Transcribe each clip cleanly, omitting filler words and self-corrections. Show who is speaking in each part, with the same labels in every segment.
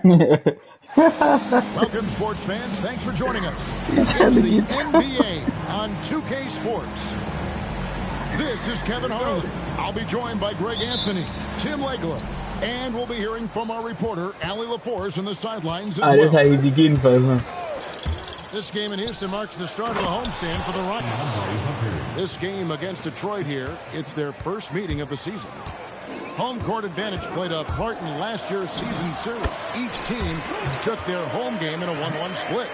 Speaker 1: Welcome, sports fans. Thanks for joining us. It's the NBA on 2K Sports. This is Kevin Harlan. I'll be joined by Greg Anthony, Tim Legler, and we'll be hearing from our reporter, Allie LaForce, on the sidelines as well. This game in Houston marks the start of the homestand for the Rockets. This game against Detroit here, it's their first meeting of the season. Home court advantage played a part in last year's season series. Each team took their home game in a 1-1 split.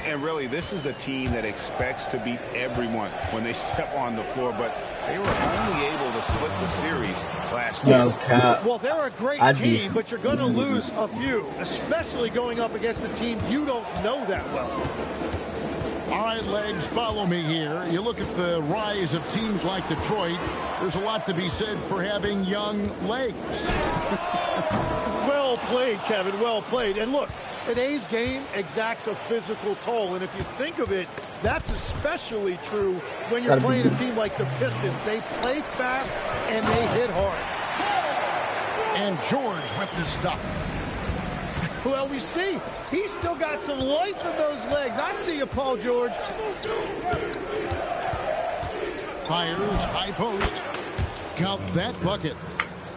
Speaker 2: And really, this is a team that expects to beat everyone when they step on the floor, but they were only able to split the series last year.
Speaker 3: Well, they're a great team, but you're going to lose a few, especially going up against a team you don't know that well.
Speaker 1: All right, Legs, follow me here. You look at the rise of teams like Detroit, there's a lot to be said for having young legs.
Speaker 3: Well played, Kevin, well played. And look, today's game exacts a physical toll, and if you think of it, that's especially true when you're playing a team like the Pistons. They play fast and they hit hard.
Speaker 1: And George with this stuff.
Speaker 3: Well, we see he's still got some life in those legs. I see you, Paul George.
Speaker 1: Fires, high post. Count that bucket.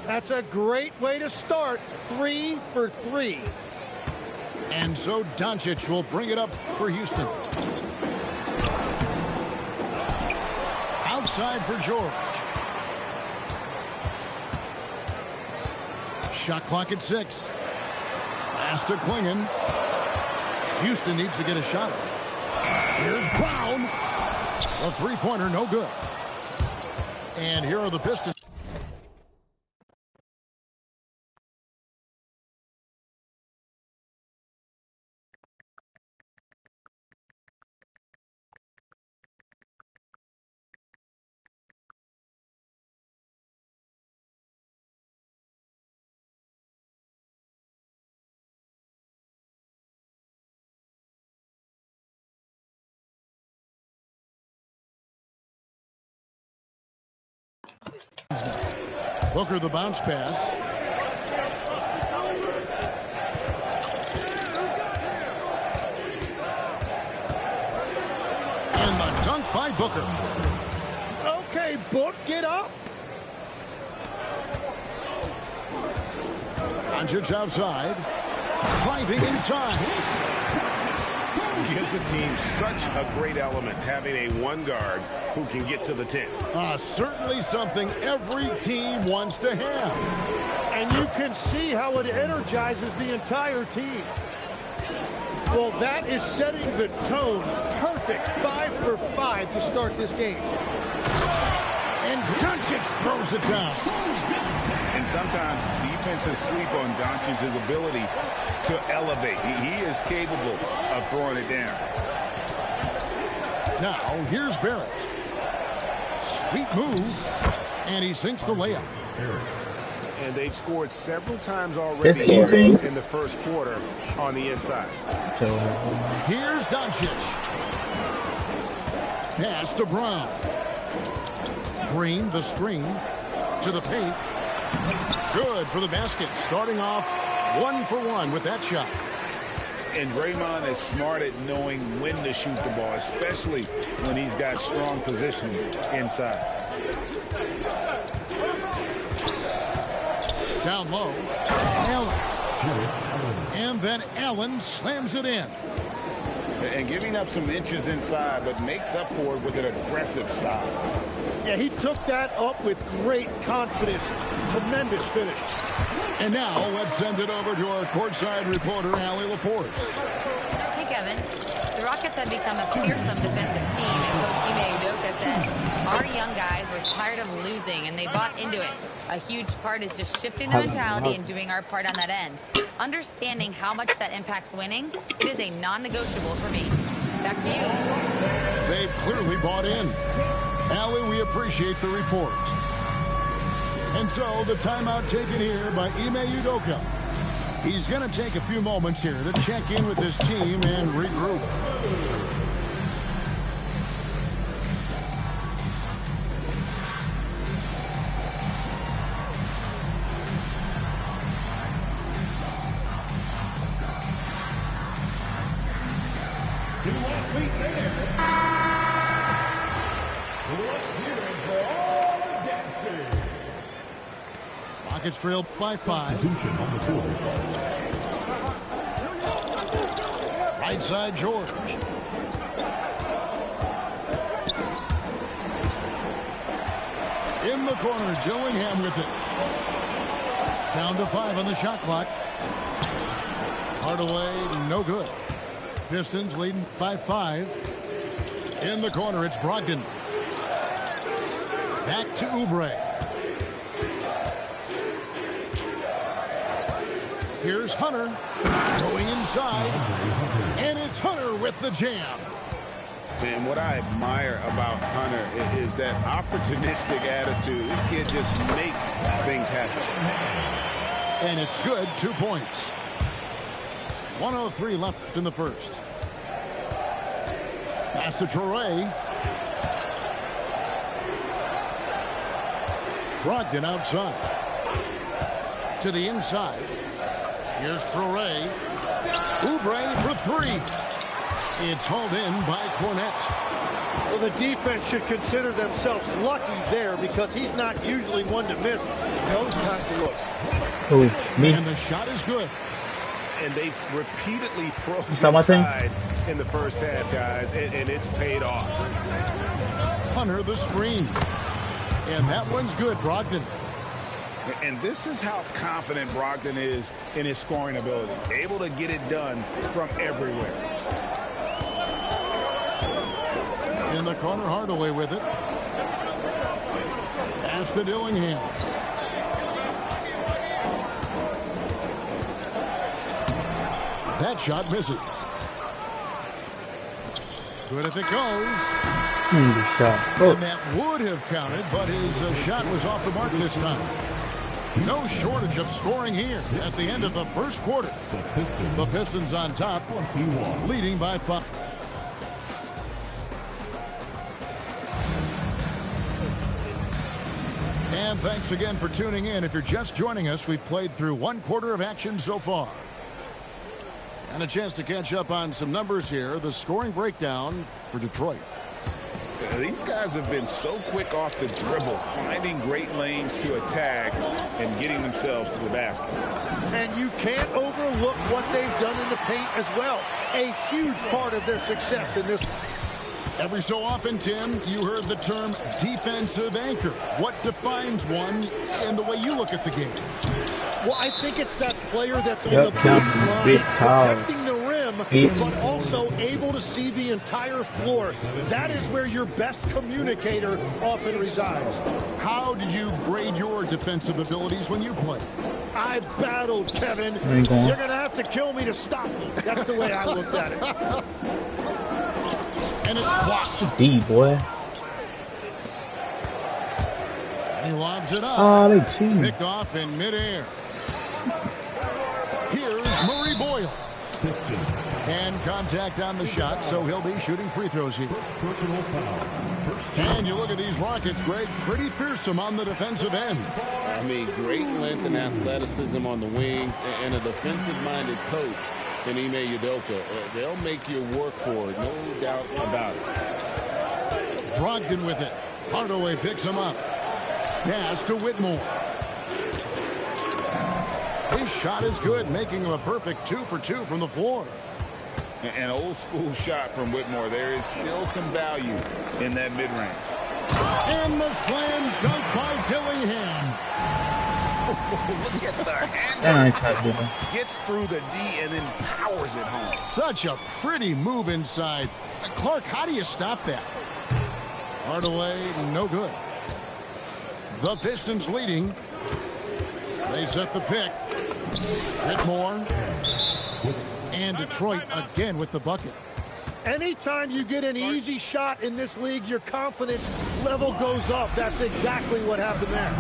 Speaker 3: That's a great way to start. 3 for 3.
Speaker 1: And so Doncic will bring it up for Houston. Outside for George. Shot clock at 6. Pass to Klingon. Houston needs to get a shot. Here's Brown. A three-pointer, no good. And here are the Pistons. Booker the bounce pass. And the dunk by Booker.
Speaker 3: Okay, Book, get up.
Speaker 1: Doncic outside. Driving inside.
Speaker 2: Gives the team such a great element having a one guard who can get to the 10.
Speaker 1: Certainly something every team wants to have.
Speaker 3: And you can see how it energizes the entire team. Well, that is setting the tone. Perfect 5 for 5 to start this game.
Speaker 1: And Doncic throws it down.
Speaker 2: And sometimes defenses sleep on Doncic's ability to elevate. He is capable of throwing it down.
Speaker 1: Now, here's Barrett. Sweet move. And he sinks the layup.
Speaker 2: And they've scored several times already in the first quarter on the inside.
Speaker 1: Here's Doncic. Pass to Brown. Green, the screen. To the paint. Good for the basket. Starting off 1 for 1 with that shot.
Speaker 2: And Draymond is smart at knowing when to shoot the ball, especially when he's got strong positioning inside.
Speaker 1: Down low. Allen. And then Allen slams it in.
Speaker 2: And giving up some inches inside, but makes up for it with an aggressive stop.
Speaker 3: Yeah, he took that up with great confidence. Tremendous finish.
Speaker 1: And now let's send it over to our courtside reporter, Allie LaForce.
Speaker 4: Hey, Kevin. The Rockets have become a fearsome defensive team, and Coach Ime Udoka said, our young guys were tired of losing, and they bought into it. A huge part is just shifting the mentality and doing our part on that end. Understanding how much that impacts winning, it is a non-negotiable for me. Back to you.
Speaker 1: They've clearly bought in. Allie, we appreciate the report. And so the timeout taken here by Ime Udoka. He's going to take a few moments here to check in with his team and regroup. Rockets trail by 5. Right side, George. In the corner, Dillingham with it. Down to 5 on the shot clock. Hardaway, no good. Pistons leading by 5. In the corner, it's Brogdon. Back to Oubre. Here's Hunter going inside. And it's Hunter with the jam.
Speaker 2: And what I admire about Hunter is that opportunistic attitude. This kid just makes things happen.
Speaker 1: And it's good. 2 points. 1:03 left in the first. Pass to Traore. Brogdon outside. To the inside. Here's Traore. Oubre for 3. It's hauled in by Cornette.
Speaker 3: Well, the defense should consider themselves lucky there because he's not usually one to miss those kinds of looks.
Speaker 1: And the shot is good.
Speaker 2: And they've repeatedly probed inside in the first half, guys, and it's paid off.
Speaker 1: Hunter the screen. And that one's good, Brogdon.
Speaker 2: And this is how confident Brogdon is in his scoring ability. Able to get it done from everywhere.
Speaker 1: In the corner, Hardaway with it. Pass to Dillingham. That shot misses. Good if it goes. And that would have counted, but his shot was off the mark this time. No shortage of scoring here at the end of the first quarter. The Pistons on top, leading by 5. And thanks again for tuning in. If you're just joining us, we've played through 1 quarter of action so far. And a chance to catch up on some numbers here. The scoring breakdown for Detroit.
Speaker 2: These guys have been so quick off the dribble, finding great lanes to attack and getting themselves to the basket.
Speaker 3: And you can't overlook what they've done in the paint as well. A huge part of their success in this.
Speaker 1: Every so often, Tim, you heard the term defensive anchor. What defines one in the way you look at the game?
Speaker 3: Well, I think it's that player that's on the line, protecting the rim, but also able to see the entire floor. That is where your best communicator often resides.
Speaker 1: How did you grade your defensive abilities when you played?
Speaker 3: I battled, Kevin. You're going to have to kill me to stop me. That's the way I looked at it.
Speaker 1: And it's blocked.
Speaker 5: D, boy.
Speaker 1: He lobs it up.
Speaker 5: They cheating.
Speaker 1: Picked off in midair. Here's Murray Boyle. And contact on the shot, so he'll be shooting free throws here. And you look at these Rockets, Greg, pretty fearsome on the defensive end.
Speaker 2: I mean, great length and athleticism on the wings, and a defensive-minded coach in Ime Udoka. They'll make you work for it, no doubt about it.
Speaker 1: Brogdon with it. Hardaway picks him up. Pass to Whitmore. His shot is good, making him a perfect 2 for 2 from the floor.
Speaker 2: An old-school shot from Whitmore. There is still some value in that mid-range.
Speaker 1: And the slam dunk by Dillingham.
Speaker 2: Look at the handle. Gets through the D and then powers it home.
Speaker 1: Such a pretty move inside. Clark, how do you stop that? Hardaway, no good. The Pistons leading. They set the pick. Whitmore. And Detroit again with the bucket.
Speaker 3: Anytime you get an easy shot in this league, your confidence level goes up. That's exactly what happened there.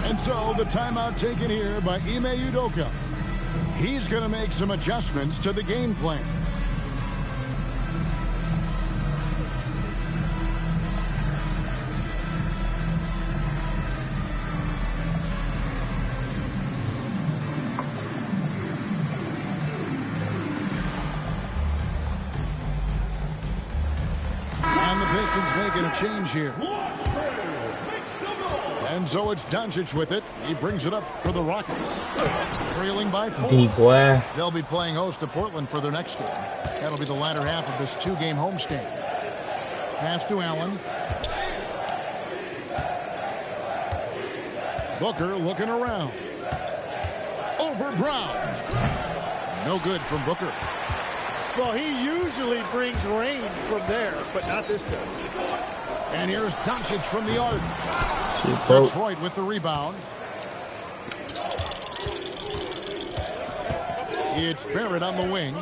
Speaker 1: And so the timeout taken here by Ime Udoka. He's going to make some adjustments to the game plan. And the Pistons making a change here. And so it's Doncic with it. He brings it up for the Rockets. Trailing by 4.
Speaker 5: Boy.
Speaker 1: They'll be playing host to Portland for their next game. That'll be the latter half of this 2-game homestand. Pass to Allen. Booker looking around. Over Brown. No good from Booker.
Speaker 3: Well, he usually brings rain from there, but not this time.
Speaker 1: And here's Doncic from the arc.
Speaker 5: Bro.
Speaker 1: Detroit with the rebound. It's Barrett on the wing.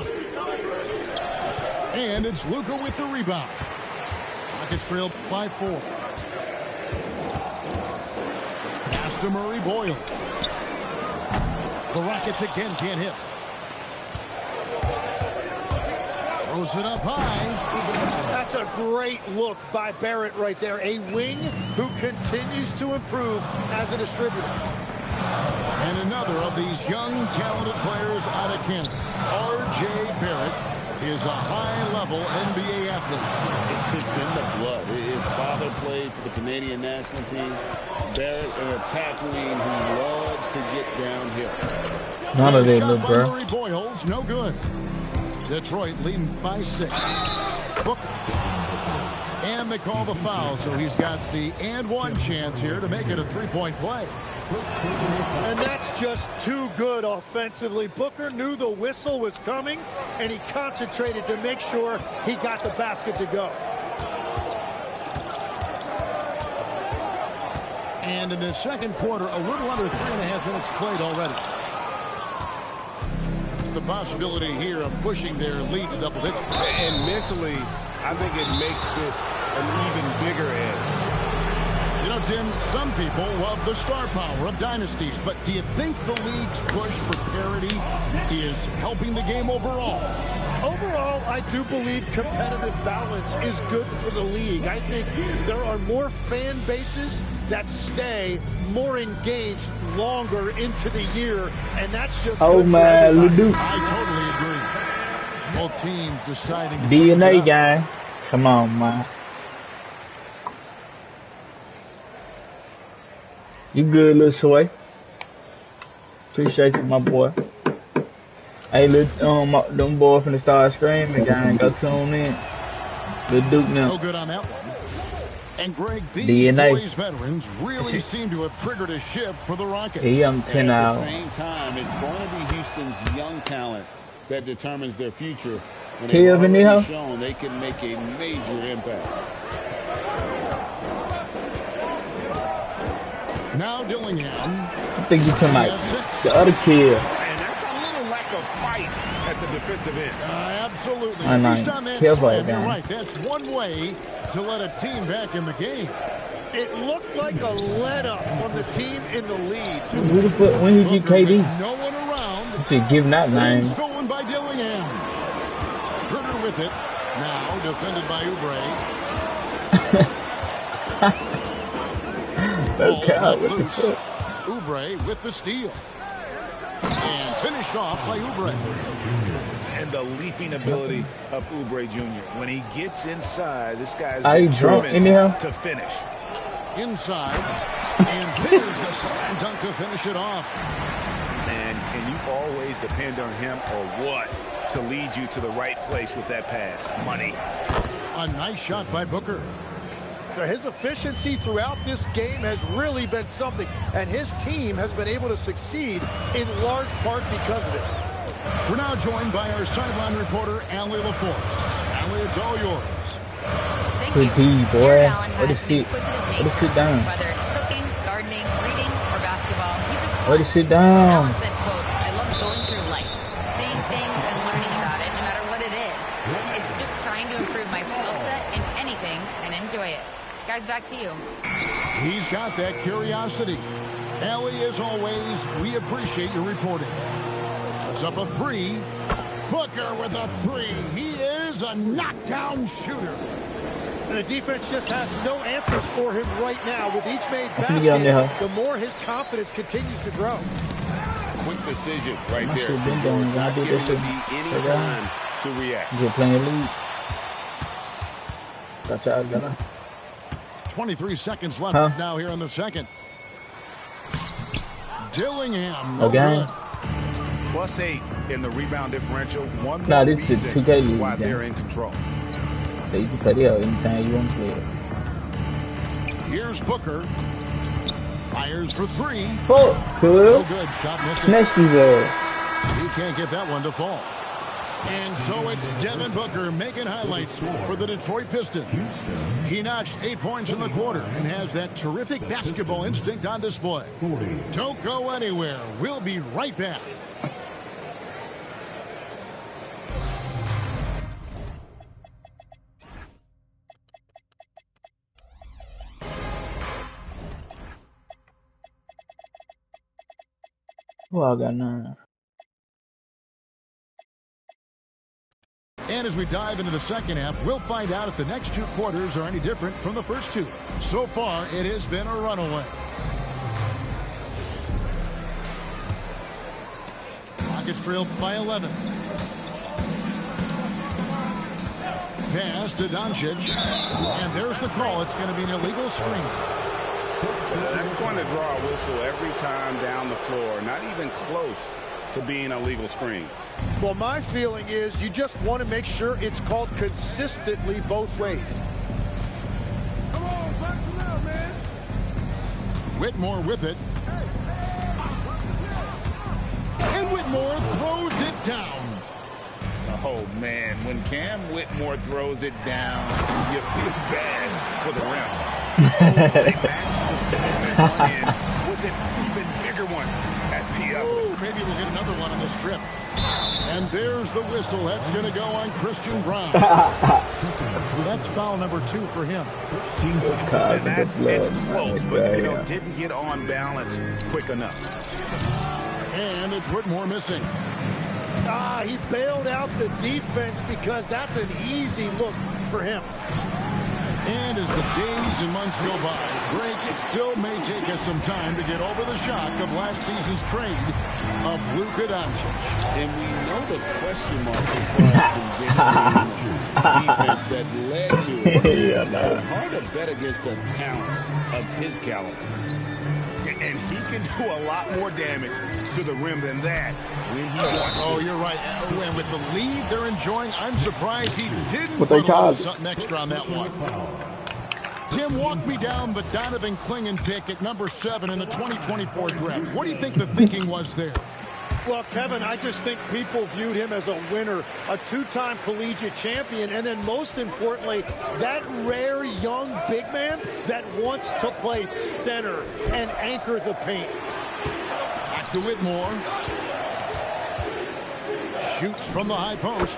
Speaker 1: And it's Luka with the rebound. Rockets trail by 4. Pass to Murray Boyle. The Rockets again can't hit. Throws it up high.
Speaker 3: That's a great look by Barrett right there. A wing who continues to improve as a distributor.
Speaker 1: And another of these young, talented players out of Canada. R.J. Barrett is a high-level NBA athlete.
Speaker 2: It's in the blood. His father played for the Canadian national team. Barrett, an attack wing who loves to get downhill.
Speaker 5: None of it,
Speaker 1: Shot by
Speaker 5: bro.
Speaker 1: Murray Boyles, no good. Detroit leading by 6. Booker. And they call the foul, so he's got the and one chance here to make it a 3-point play.
Speaker 3: And that's just too good offensively. Booker knew the whistle was coming, and he concentrated to make sure he got the basket to go.
Speaker 1: And in the second quarter, a little under 3.5 minutes played already. The possibility here of pushing their lead to double digits.
Speaker 2: And mentally, I think it makes this an even bigger edge.
Speaker 1: You know, Tim, some people love the star power of dynasties, but do you think the league's push for parity is helping the game overall?
Speaker 3: Overall, I do believe competitive balance is good for the league. I think there are more fan bases that stay more engaged longer into the year, and that's just
Speaker 5: Oh,
Speaker 3: good for
Speaker 5: man,
Speaker 3: everybody.
Speaker 5: Ledoux.
Speaker 1: I totally agree. Both teams deciding to
Speaker 5: DNA
Speaker 1: change it up.
Speaker 5: guy. Come on, man. You good, little Sway? Appreciate you, my boy. Hey, them boys finna start screaming, gang. Go tune in. Good Duke
Speaker 1: No
Speaker 5: now.
Speaker 1: good on that one. And Greg, these
Speaker 5: DNA.
Speaker 1: boys veterans really seem to have triggered a shift for the Rockets.
Speaker 5: He young 10
Speaker 2: At the
Speaker 5: out.
Speaker 2: same time, it's going to be Houston's young talent that determines their future. And
Speaker 5: Kevin,
Speaker 2: they've already
Speaker 5: Neho?
Speaker 2: shown they can make a major impact.
Speaker 1: Now Dillingham.
Speaker 5: I think you talking about the other kid.
Speaker 2: And that's a little lack of fight at the defensive end.
Speaker 1: Absolutely.
Speaker 5: I know.
Speaker 1: At least on that
Speaker 5: Careful,
Speaker 1: slam, you're
Speaker 5: man.
Speaker 1: right. That's one way to let a team back in the game.
Speaker 3: It looked like a let-up from the team in the lead.
Speaker 5: Who the fuck? When he get
Speaker 1: Booker
Speaker 5: KD?
Speaker 1: with no one around.
Speaker 5: He giving that
Speaker 1: And
Speaker 5: name.
Speaker 1: stolen by Dillingham. Herter with it. Now defended by Oubre. Ball's
Speaker 5: Okay,
Speaker 1: not
Speaker 5: what the
Speaker 1: loose.
Speaker 5: fuck?
Speaker 1: Oubre with the steal. And finished off by Oubre.
Speaker 2: And the leaping ability of Oubre Jr. When he gets inside, this guy's
Speaker 5: Are you drunk
Speaker 2: determined
Speaker 5: anyhow?
Speaker 2: to finish.
Speaker 1: Inside. And there's the slam dunk to finish it off.
Speaker 2: And can you always depend on him or what to lead you to the right place with that pass? Money.
Speaker 1: A nice shot by Booker.
Speaker 3: His efficiency throughout this game has really been something, and his team has been able to succeed in large part because of it.
Speaker 1: We're now joined by our sideline reporter, Allie LaForce. Allie, it's all yours.
Speaker 4: Thank
Speaker 5: Good
Speaker 4: you.
Speaker 5: D, boy.
Speaker 4: Jared Allen
Speaker 5: What
Speaker 4: has
Speaker 5: is
Speaker 4: an
Speaker 5: it?
Speaker 4: inquisitive
Speaker 5: What is
Speaker 4: nature.
Speaker 5: it down?
Speaker 4: Whether it's cooking, gardening, reading, or basketball, he's a
Speaker 5: What is
Speaker 4: sponge.
Speaker 5: it down?
Speaker 4: Allen said, quote, I love going through life, seeing things and learning about it, no matter what it is. It's just trying to improve my skill set in anything and enjoy it. Guys, back to you.
Speaker 1: He's got that curiosity. Allie, as always, we appreciate your reporting. It's up a 3. Booker with a 3. He is a knockdown shooter.
Speaker 3: And the defense just has no answers for him right now. With each made
Speaker 5: Yeah, yeah.
Speaker 3: basket, the more his confidence continues to grow.
Speaker 2: Quick decision right
Speaker 5: My
Speaker 2: there.
Speaker 5: shit been
Speaker 2: George,
Speaker 5: done. I
Speaker 2: not
Speaker 5: did
Speaker 2: giving
Speaker 5: this
Speaker 2: the
Speaker 5: shit.
Speaker 2: D any
Speaker 5: Okay.
Speaker 2: time to react.
Speaker 5: You're playing league. That's all I got.
Speaker 1: 23 seconds left
Speaker 5: Huh?
Speaker 1: now here in the second. Dillingham, no
Speaker 5: Again?
Speaker 1: good.
Speaker 2: +8 in the rebound differential. One
Speaker 5: Nah,
Speaker 2: more
Speaker 5: this is
Speaker 2: reason
Speaker 5: 2K league,
Speaker 2: why
Speaker 5: man.
Speaker 2: they're in control.
Speaker 5: So you can cut it out anytime you want to play it.
Speaker 1: Here's Booker. Fires for three.
Speaker 5: Fuck,
Speaker 1: No
Speaker 5: cool.
Speaker 1: good. Shot missing.
Speaker 5: Smash these
Speaker 1: He can't get that one to fall. And so it's Devin Booker making highlights for the Detroit Pistons. He notched 8 points in the quarter and has that terrific basketball instinct on display. Don't go anywhere. We'll be right back.
Speaker 5: Well, I got 9.
Speaker 1: And as we dive into the second half, we'll find out if the next 2 quarters are any different from the first 2. So far, it has been a runaway. Rockets trail by 11. Pass to Doncic. And there's the call. It's going to be an illegal screen.
Speaker 2: That's going to draw a whistle every time down the floor. Not even close to being a legal screen.
Speaker 3: Well, my feeling is you just want to make sure it's called consistently both ways. Come on, back to now, man.
Speaker 1: Whitmore with it. And Whitmore throws it down.
Speaker 2: Oh, man. When Cam Whitmore throws it down, you feel bad for the rim. They match the slam at one end with an even bigger one at the other.
Speaker 1: Ooh, maybe we'll get another one on this trip. And there's the whistle. That's going to go on Christian Brown. That's foul number 2 for him.
Speaker 2: And it's close, but, didn't get on balance quick enough.
Speaker 1: And it's Whitmore missing.
Speaker 3: He bailed out the defense because that's an easy look for him.
Speaker 1: And as the days and months go by, Greg, it still may take us some time to get over the shock of last season's trade of Luka Doncic.
Speaker 2: And we know the question mark as far as conditioning defense that led to it.
Speaker 5: Yeah, nah.
Speaker 2: But hard to bet against a talent of his caliber. And he can do a lot more damage to the rim than that when he wants to.
Speaker 1: Oh, you're right. And with the lead they're enjoying, I'm surprised he didn't
Speaker 5: What
Speaker 1: put
Speaker 5: they
Speaker 1: a little
Speaker 5: called?
Speaker 1: something extra on that one. Tim, walk me down the Donovan Clingan pick at number 7 in the 2024 draft. What do you think the thinking was there?
Speaker 3: Well, Kevin, I just think people viewed him as a winner, a 2-time collegiate champion, and then most importantly, that rare young big man that wants to play center and anchor the paint.
Speaker 1: Back to Whitmore. Shoots from the high post,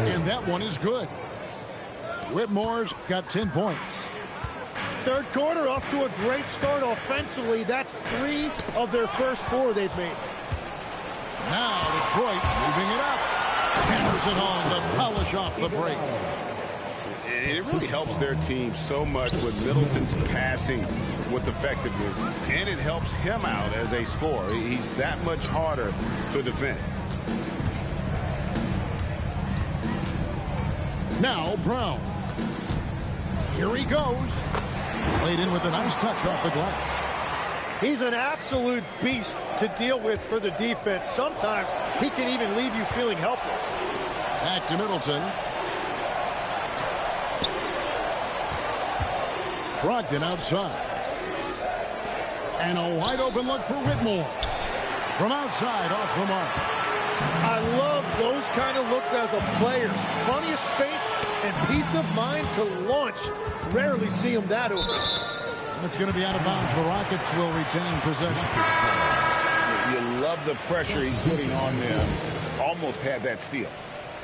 Speaker 1: and that one is good. Whitmore's got 10 points.
Speaker 3: Third quarter off to a great start offensively. That's 3 of their first 4 they've made.
Speaker 1: Now Detroit moving it up. Hammers it home to polish off the break.
Speaker 2: It really helps their team so much with Middleton's passing with effectiveness. And it helps him out as a scorer. He's that much harder to defend.
Speaker 1: Now Brown. Here he goes. Played in with a nice touch off the glass.
Speaker 3: He's an absolute beast to deal with for the defense. Sometimes he can even leave you feeling helpless.
Speaker 1: Back to Middleton. Brogdon outside. And a wide open look for Whitmore. From outside, off the mark.
Speaker 3: I love those kind of looks as a player. Plenty of space and peace of mind to launch. Rarely see him that open.
Speaker 1: And it's going to be out of bounds. The Rockets will retain possession.
Speaker 2: You love the pressure he's putting on them. Almost had that steal.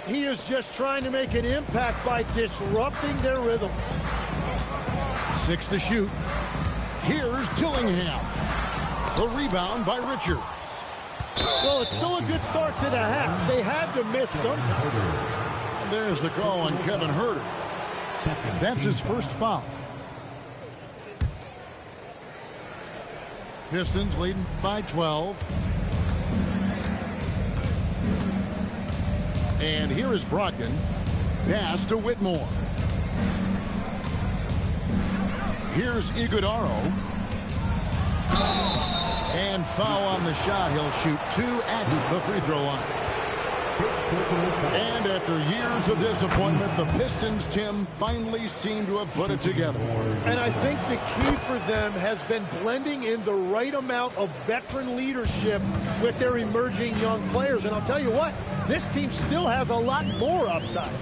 Speaker 3: He is just trying to make an impact by disrupting their rhythm.
Speaker 1: 6 to shoot. Here's Dillingham. The rebound by Richards.
Speaker 3: Well, it's still a good start to the half. They had to miss sometime.
Speaker 1: And there's the call on Kevin Huerter. That's his first foul. Pistons leading by 12. And here is Brogdon. Pass to Whitmore. Here's Iguodaro. And foul on the shot. He'll shoot 2 at the free throw line. And after years of disappointment, the Pistons, Tim, finally seem to have put it together.
Speaker 3: And I think the key for them has been blending in the right amount of veteran leadership with their emerging young players. And I'll tell you what, this team still has a lot more upside.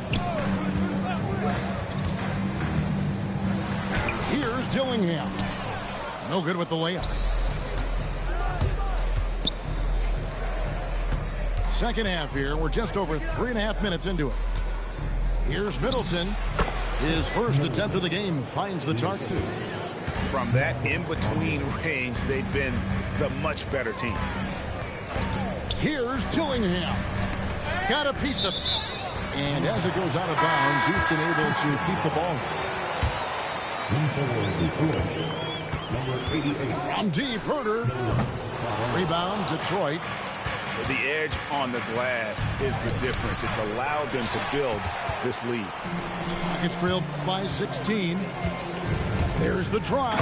Speaker 1: Here's Dillingham. No good with the layup. Second half here. We're just over 3.5 minutes into it. Here's Middleton. His first attempt of the game finds the target.
Speaker 2: From that in-between range, they've been the much better team.
Speaker 1: Here's Dillingham. Got a piece of it. And as it goes out of bounds, Houston able to keep the ball. From deep, Herter. Rebound, Detroit.
Speaker 2: The edge on the glass is the difference. It's allowed them to build this lead.
Speaker 1: Rockets trailed by 16. There's the drive.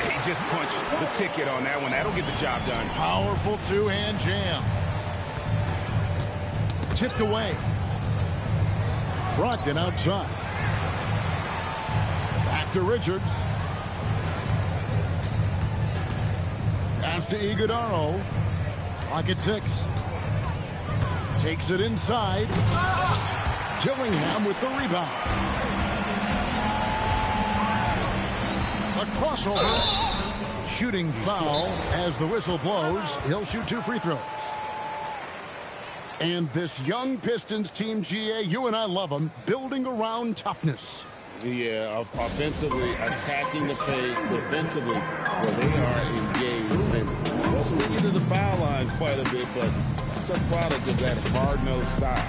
Speaker 2: He just punched the ticket on that one. That'll get the job done.
Speaker 1: Powerful two-hand jam. Tipped away. Brogdon outside. Back to Richards. Pass to Iguodaro. Clock at 6. Takes it inside. Dillingham with the rebound. A crossover. Shooting foul as the whistle blows. He'll shoot 2 free throws. And this young Pistons team, GA, you and I love them, building around toughness.
Speaker 6: Yeah, offensively, attacking the paint, defensively, where they are engaged. And they'll send you to the foul line quite a bit, but it's a product of that hard-nosed style.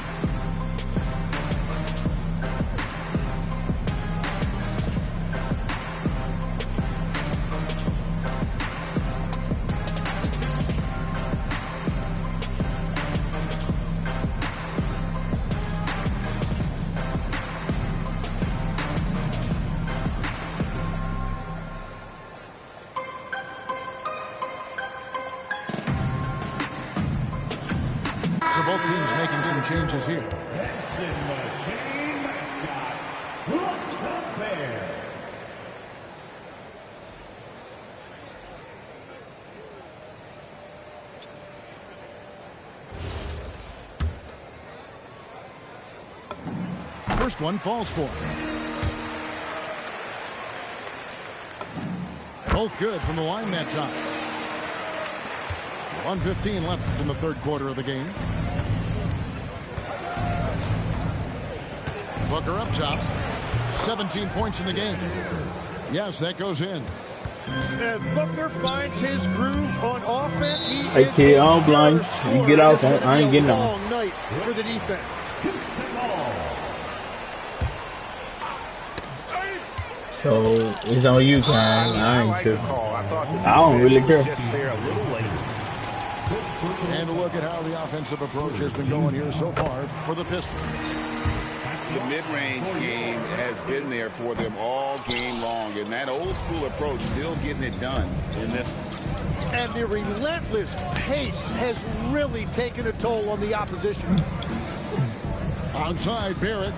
Speaker 1: So both teams making some changes here. First one falls for him. Both good from the line that time. 1:15 left in the third quarter of the game. Booker up top. 17 points in the game. Yes, that goes in.
Speaker 3: And Booker finds his groove on offense.
Speaker 5: Hey kid, I'm blind. You get out. I ain't getting on.
Speaker 3: Long night for the defense.
Speaker 5: So it's on you, man. I ain't sure. I don't really care.
Speaker 2: Just there a little late.
Speaker 1: And a look at how the offensive approach has been going here so far for the Pistons.
Speaker 6: The mid-range game has been there for them all game long, and that old-school approach still getting it done in this.
Speaker 3: And the relentless pace has really taken a toll on the opposition.
Speaker 1: Outside, Barrett.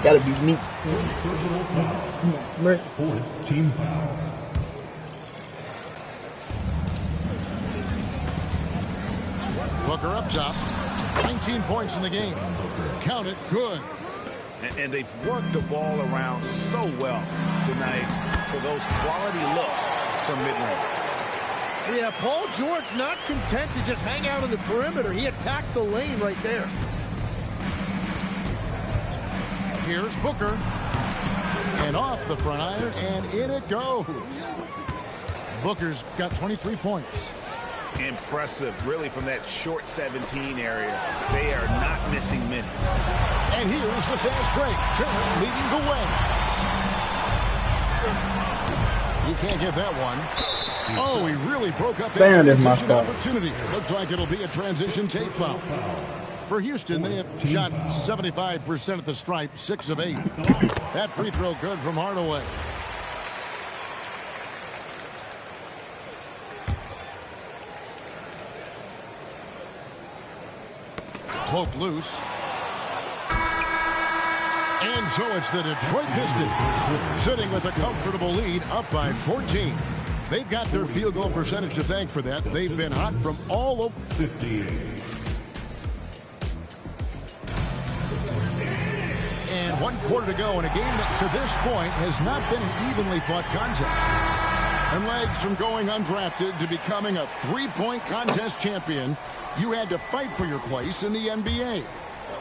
Speaker 5: Gotta be me.
Speaker 7: Fourth team foul.
Speaker 1: Booker up top. 19 points in the game. Count it. Good.
Speaker 2: And they've worked the ball around so well tonight for those quality looks from mid-range.
Speaker 3: Yeah, Paul George not content to just hang out on the perimeter. He attacked the lane right there.
Speaker 1: Here's Booker. And off the front iron, and in it goes. Booker's got 23 points.
Speaker 2: Impressive, really, from that short 17 area. They are not missing minutes.
Speaker 1: And here's the fast break. Barrett leading the way. You can't get that one. Oh, he really broke up that transition opportunity. Looks like it'll be a transition tape foul. For Houston, they have shot 75% at the stripe, 6 of 8. That free throw good from Hardaway. Pope loose. And so it's the Detroit Pistons sitting with a comfortable lead, up by 14. They've got their field goal percentage to thank for that. They've been hot from all over.
Speaker 7: 58.
Speaker 1: And 1 quarter to go in a game that to this point has not been an evenly fought contest. And legs from going undrafted to becoming a 3-point contest champion, you had to fight for your place in the NBA.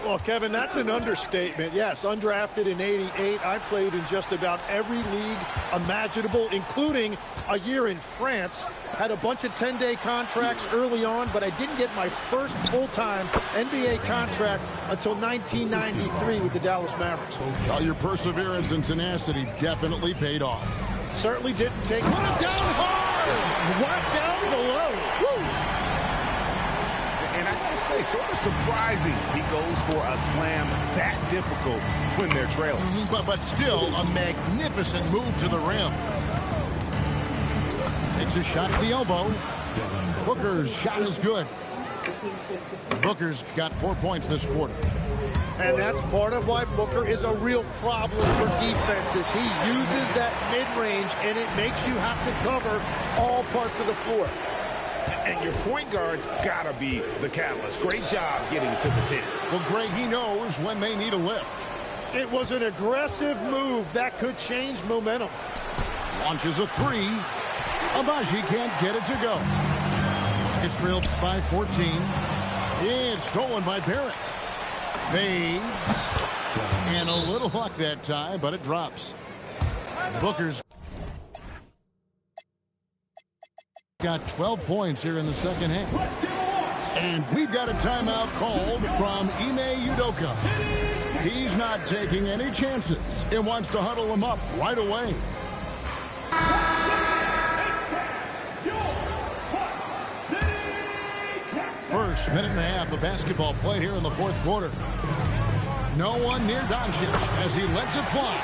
Speaker 3: Well, Kevin, that's an understatement. Yes, undrafted in '88. I played in just about every league imaginable, including a year in France. Had a bunch of 10-day contracts early on, but I didn't get my first full-time NBA contract until 1993 with the Dallas Mavericks.
Speaker 1: Well, your perseverance and tenacity definitely paid off.
Speaker 3: Certainly didn't take... Put it down hard! Watch out below! Woo!
Speaker 2: And I gotta say, sort of surprising he goes for a slam that difficult when they're trailing.
Speaker 1: But still a magnificent move to the rim. Takes a shot at the elbow. Booker's shot is good. Booker's got 4 points this quarter.
Speaker 3: And that's part of why Booker is a real problem for defenses. He uses that mid-range, and it makes you have to cover all parts of the floor.
Speaker 2: And your point guard's gotta be the catalyst. Great job getting to the 10.
Speaker 1: Well, Greg, he knows when they need a lift.
Speaker 3: It was an aggressive move that could change momentum.
Speaker 1: Launches a 3. Agbaji can't get it to go. It's trailed by 14. It's stolen by Barrett. Fades. And a little luck that time, but it drops. Booker's got 12 points here in the second half. And we've got a timeout called from Ime Udoka. He's not taking any chances and wants to huddle them up right away. First minute and a half of basketball played here in the fourth quarter. No one near Doncic as he lets it fly.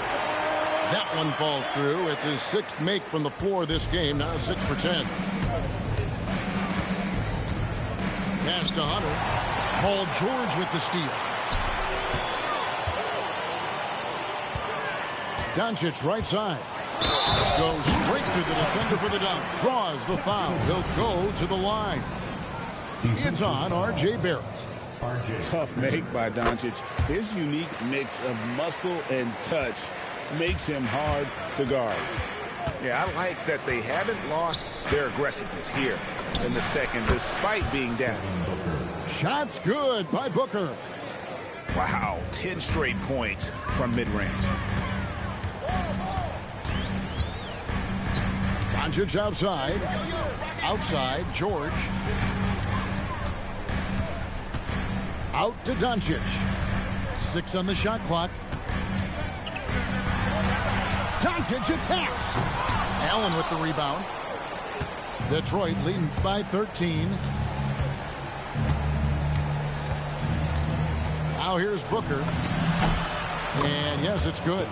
Speaker 1: That one falls through. It's his 6th make from the floor this game, now 6 for 10. Pass to Hunter. Paul George with the steal. Doncic right side. Goes straight to the defender for the dunk. Draws the foul. He'll go to the line. It's on R.J. Barrett.
Speaker 6: Tough make by Doncic. His unique mix of muscle and touch makes him hard to guard.
Speaker 2: Yeah, I like that they haven't lost their aggressiveness here in the second, despite being down.
Speaker 1: Shots good by Booker.
Speaker 2: Wow, 10 straight points from mid-range.
Speaker 1: Doncic outside. Outside, George. Out to Doncic. 6 on the shot clock. Doncic attacks. Allen with the rebound. Detroit leading by 13. Now here's Booker. And yes, it's good.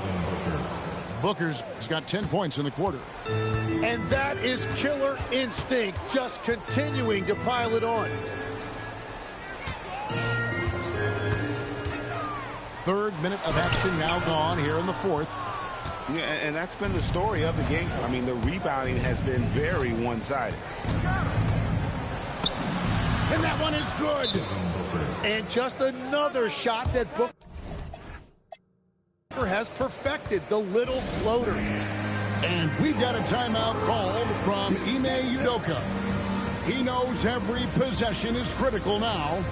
Speaker 1: Booker's got 10 points in the quarter.
Speaker 3: And that is killer instinct, just continuing to pile it on.
Speaker 1: Third minute of action now gone here in the fourth.
Speaker 2: Yeah, and that's been the story of the game. I mean, the rebounding has been very one-sided.
Speaker 3: And that one is good. And just another shot that Booker has perfected, the little floater.
Speaker 1: And we've got a timeout called from Ime Udoka. He knows every possession is critical now.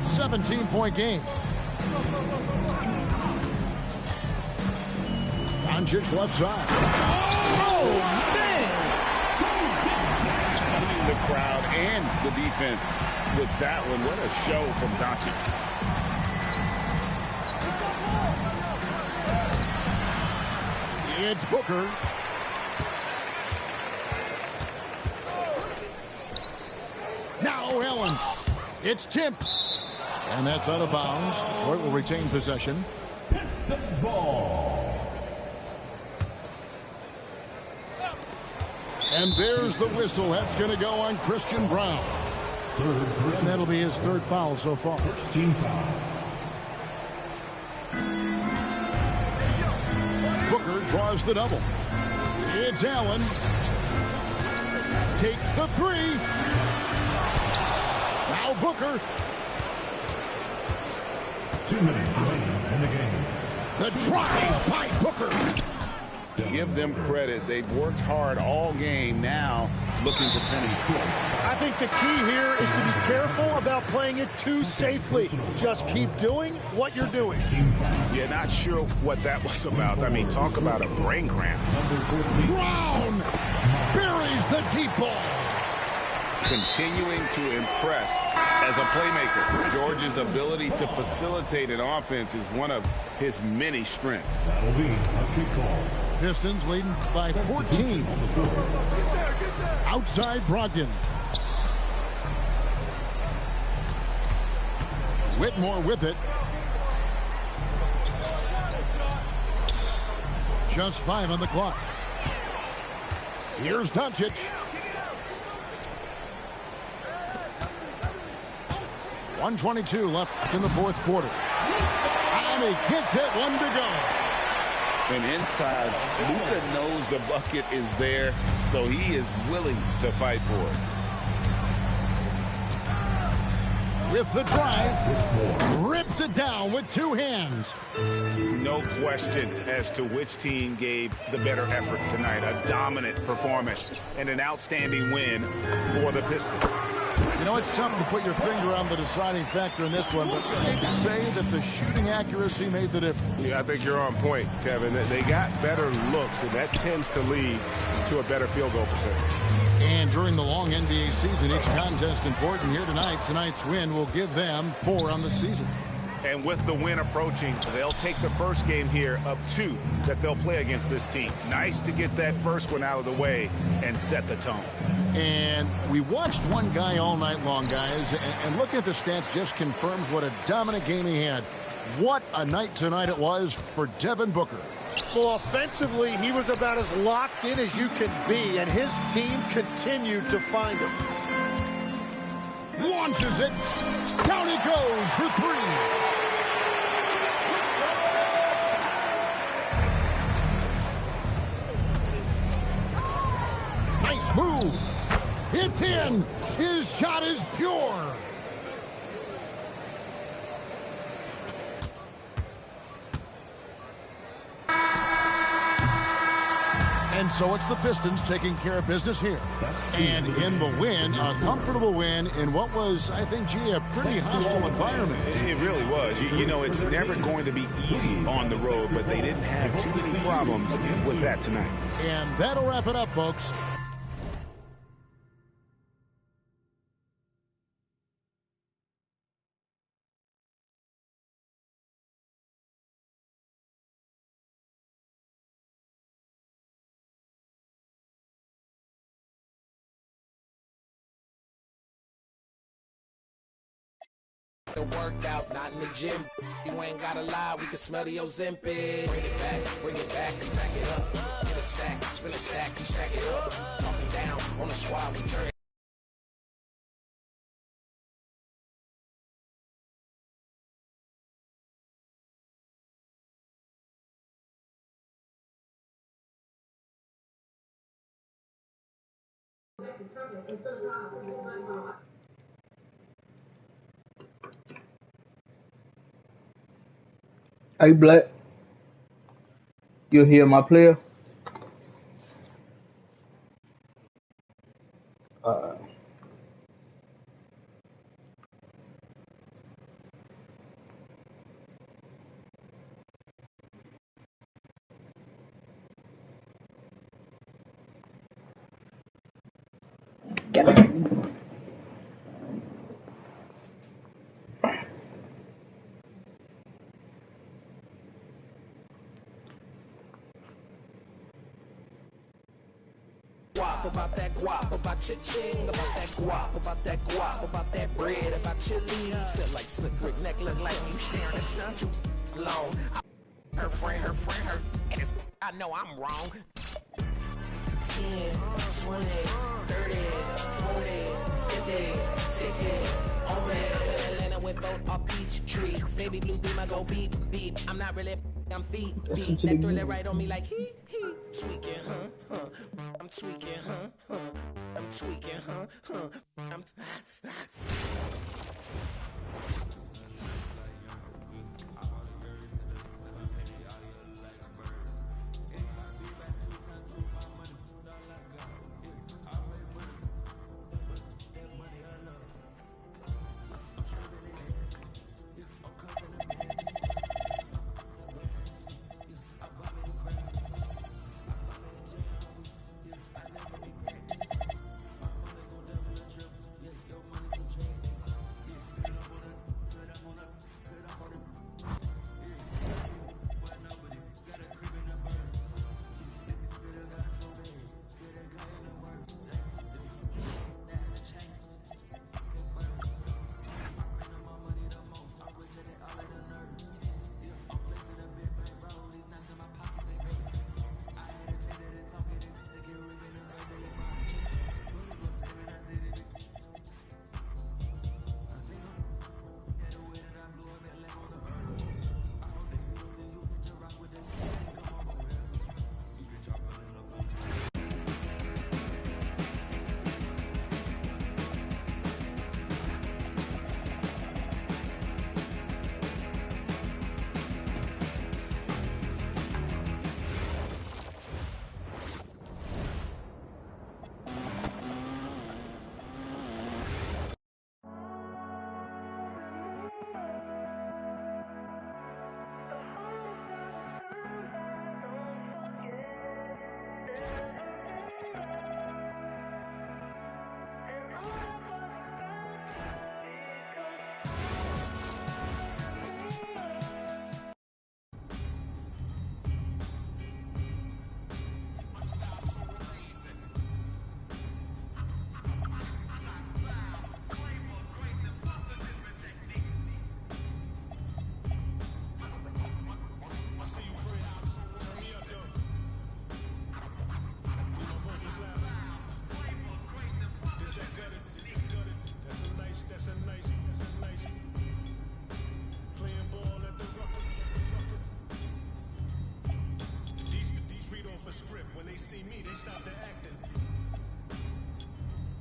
Speaker 1: A 17-point game. Doncic left side.
Speaker 3: Oh, man!
Speaker 6: Stunning the crowd and the defense with that one. What a show from Doncic.
Speaker 1: It's Booker. Now Allen. It's tipped. And that's out of bounds. Detroit will retain possession.
Speaker 7: Pistons ball.
Speaker 1: And there's the whistle. That's going to go on Christian Braun. And that'll be his third foul so far.
Speaker 7: First team foul.
Speaker 1: Booker draws the double. It's Allen. Takes the three. Now Booker.
Speaker 7: 2 minutes remaining in the game.
Speaker 1: The drive by Booker.
Speaker 2: Give them credit. They've worked hard all game, now looking to finish.
Speaker 3: I think the key here is to be careful about playing it too safely. Just keep doing what you're doing.
Speaker 2: Yeah, not sure what that was about. I mean, talk about a brain cramp.
Speaker 1: Brown buries the deep ball.
Speaker 2: Continuing to impress as a playmaker. George's ability to facilitate an offense is one of his many strengths.
Speaker 7: That'll be a kick ball.
Speaker 1: Pistons leading by 14. Outside Brogdon. Whitmore with it. Just 5 on the clock. Here's Doncic. .122 left in the fourth quarter. And he gets it, 1 to go.
Speaker 2: And inside, Luka knows the bucket is there, so he is willing to fight for it.
Speaker 1: With the drive, rips it down with 2 hands.
Speaker 2: No question as to which team gave the better effort tonight. A dominant performance and an outstanding win for the Pistons.
Speaker 1: You know, it's tough to put your finger on the deciding factor in this one, but I'd say that the shooting accuracy made the difference.
Speaker 8: Yeah, I think you're on point, Kevin. They got better looks, and that tends to lead to a better field goal percentage.
Speaker 1: And during the long NBA season, each contest important. Here tonight, tonight's win will give them 4 on the season.
Speaker 2: And with the win approaching, they'll take the first game here of 2 that they'll play against this team. Nice to get that first one out of the way and set the tone.
Speaker 1: And we watched one guy all night long, guys, and looking at the stats just confirms what a dominant game he had. What a night tonight it was for Devin Booker.
Speaker 3: Well, offensively, he was about as locked in as you can be, and his team continued to find him.
Speaker 1: Launches it. Down he goes for 3. Nice move. It's in. His shot is pure. And so it's the Pistons taking care of business here. And in the win, a comfortable win in what was, I think, G, a pretty hostile environment.
Speaker 2: It really was. You know, it's never going to be easy on the road, but they didn't have too many problems with that tonight.
Speaker 1: And that'll wrap it up, folks.
Speaker 9: Workout, not in the gym. You ain't gotta lie, we can smell the Ozempic. Bring it back, and back it up. Get a stack, spin a stack, you stack it up. Talking down on the squad, we turn.
Speaker 5: Hey, Black. You hear my player?
Speaker 9: guap, about that guap, about cha-ching, about that guap, about that guap, about that bread, about your leaves. Feel like Slick Rick neck look like you staring at sun too long. Her friend, and it's I know I'm wrong. 10, 20, 30, 40, 50 tickets on me. Atlanta with both off peach tree. Baby blue beam, I go beep, beep. I'm not really, I'm feet. That thriller right on me like he. Tweaking, huh? I'm tweaking, huh? I'm tweaking, huh? I'm
Speaker 1: see me, they stop the acting.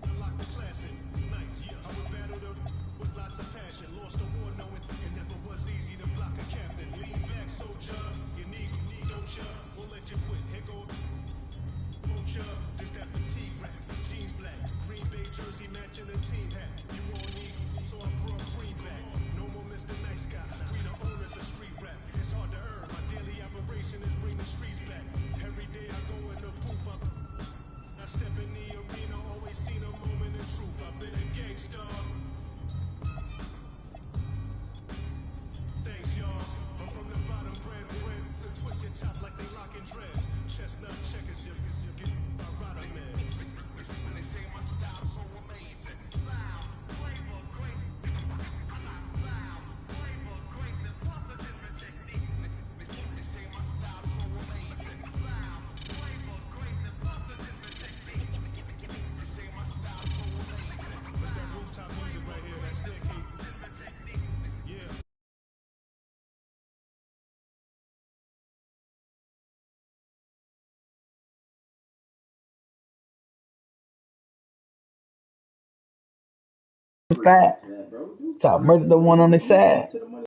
Speaker 1: Unlock the classic nights. Yeah, I would battle them with lots of passion. Lost the war knowing it never was easy to block a captain. Lean back, soldier. You need, don't ya? Won't let you quit. Here go, won't ya? This that fatigue rap. Jeans black, Green Bay jersey matching the team hat. You all need, so I brought cream back. No more Mr. Nice Guy. We the owners of street rap. It's hard to earn. My daily operation is bring the streets back. Every day I go in the booth, I step in the arena, always seen a moment of truth. I've been a gangster. Thanks, y'all. I'm from the bottom, bread to twist your top like they locking dreads. Chestnut checkers, you get my rider meds. When they say my style so amazing. Style, flavor, grace. I got style, flavor, grace, and positive technique. They say my style so amazing. Style, flavor, grace, and positive technique. They say my style so amazing. That's that rooftop music right here, that stick heat. Yeah.
Speaker 5: Fat. So I murdered the one on the side.